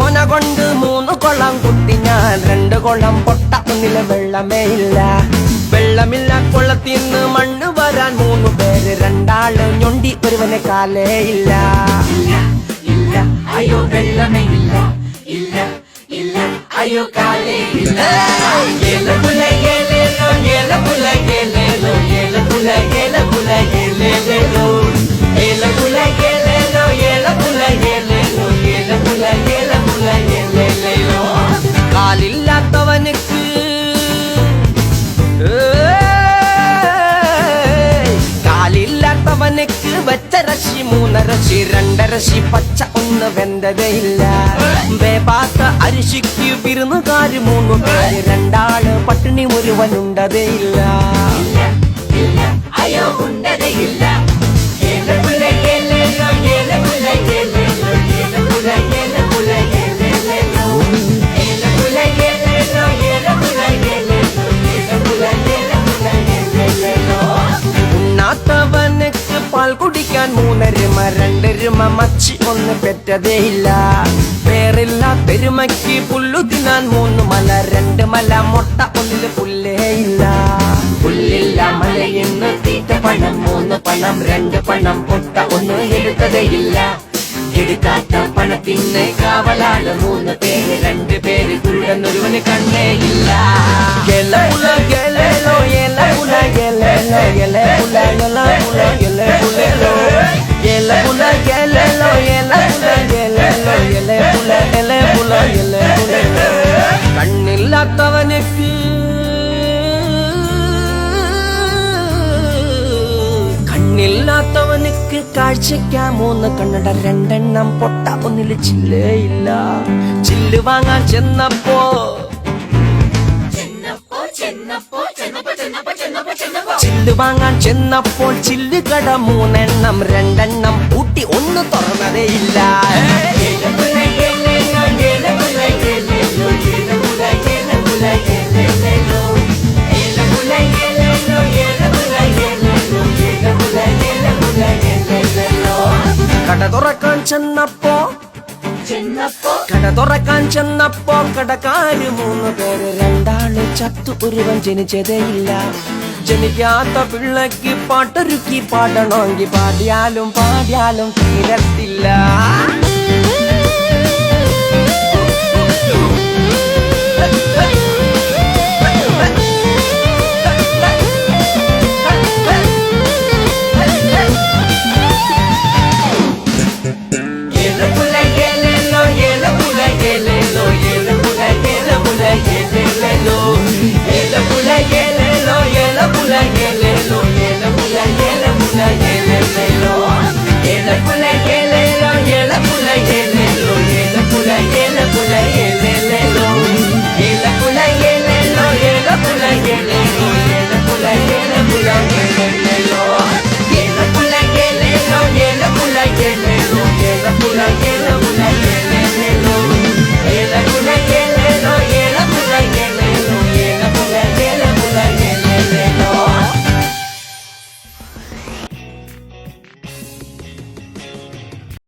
മോന കൊണ്ട് 3 കൊളം കുത്തി ഞാൻ 2 കൊളം പൊട്ട ഒന്നിലെ വെള്ളമേ ഇല്ല. വെള്ളമില്ല കൊള്ളത്തിന്ന് മണ്ണ് വരാൻ 3 പേര്, 2 ആള് ഞൊണ്ടി ഒരുവനെ കാലേ ഇല്ല. ഇല്ല അയ്യോ വെള്ളമേ ഇല്ല, ഇല്ല ഇല്ല അയ്യോ കാലേ ഇല്ല. ഏലപുല ഏലേലോ ഏലപുല ഏലേലോ ഏലപുല ഏലപുല ഏലേലോ ഏലപുല ഏലേലോ ഏലപുല ഏലേലോ ഏലപുല ഏലപുല ഏലേലോ. കാലില്ലാത്തവനുക്ക് കാലില്ലാത്തവനുക്ക് വെച്ച രശി 3 രശി 2 രശി പച്ച ഒന്ന് വെന്തതയില്ല. വേപാത്ത അരിശിക്ക് വിരുന്നുകാര് 3 പേര്, 2 ആള് പട്ടിണി ഒരുവനുണ്ടതയില്ല. ഇല്ല അയ്യോ ഉണ്ടതയില്ല. ഏലപുല ഏലേലോ ഏലപുല ഏലേലോ ഏലപുല ഏലപുല ഏലേലോ ഏലപുല ഏലേലോ ഏലപുല ഏലേലോ ഏലപുല ഏലപുല ഏലേലോ. ഉണ്ണാത്തവനുക്ക് പാൽ കുടിക്കാൻ 3 രുമ 2 രുമ മച്ചി ഒന്ന് പെറ്റതേയില്ല. പേരില്ല പെരുമയ്ക്ക് പുല്ലു തിന്നാൻ 3 മല 2 മല മൊട്ട ഒന്നില് പുല്ലേ ഇല്ല. പുല്ലില്ല മലയിന്ന് തീറ്റ പണം 3 പണം 2 പണം പൊട്ട ഒന്നും എടുത്തതേയില്ല. എടുക്കാത്ത പണത്തിന് കാവലാണ് 3 പേര്, 2 പേര് കുരുടനൊരുവന് കണ്ണേയില്ല. ഗെലപുല ഗെലേലോ ഗെലപുല ഗെലേലോ ഗെലപുല ഗെലപുല ഗെലപുലോ ഗെലപുല ഗെലേലോ ഗെലപുല ഗെലേലോ ഗെലപുല ഗെലപുല ഗെലപുലോ. കണ്ണില്ലാത്തവനുക്ക് കണ്ണില്ലാത്തവനുക്ക് കാഴ്ചയ്ക്കാ 3 കണ്ണട 2 എണ്ണം പൊട്ട ഒന്നില് ചില്ലേ ഇല്ല. ചില്ല് വാങ്ങാൻ ചെന്നപ്പോ ചില്ല് വാങ്ങാൻ ചെന്നപ്പോൾ ചില്ല് കട 3 എണ്ണം 2 എണ്ണം പൂട്ടി ഒന്ന് തുറന്നതേ ഇല്ല. ഏലപുല ഏലേലോ ഏലപുല ഏലേലോ ഏലപുല ഏലപുല ഏലേലോ ഏലപുല ഏലേലോ ഏലപുല ഏലേലോ ഏലപുല ഏലപുല ഏലേലോ. കട തുറക്കാൻ ചെന്നപ്പോ കടക്കാര് 3 പേര്, 2 ആള് ചത്തു ഒരുവൻ ജനിച്ചതേ ഇല്ല. ജനിക്കാത്ത പിള്ളക്ക് പാട്ടൊരുക്കി പാടണമെങ്കിൽ പാടിയാലും തീരത്തില്ല.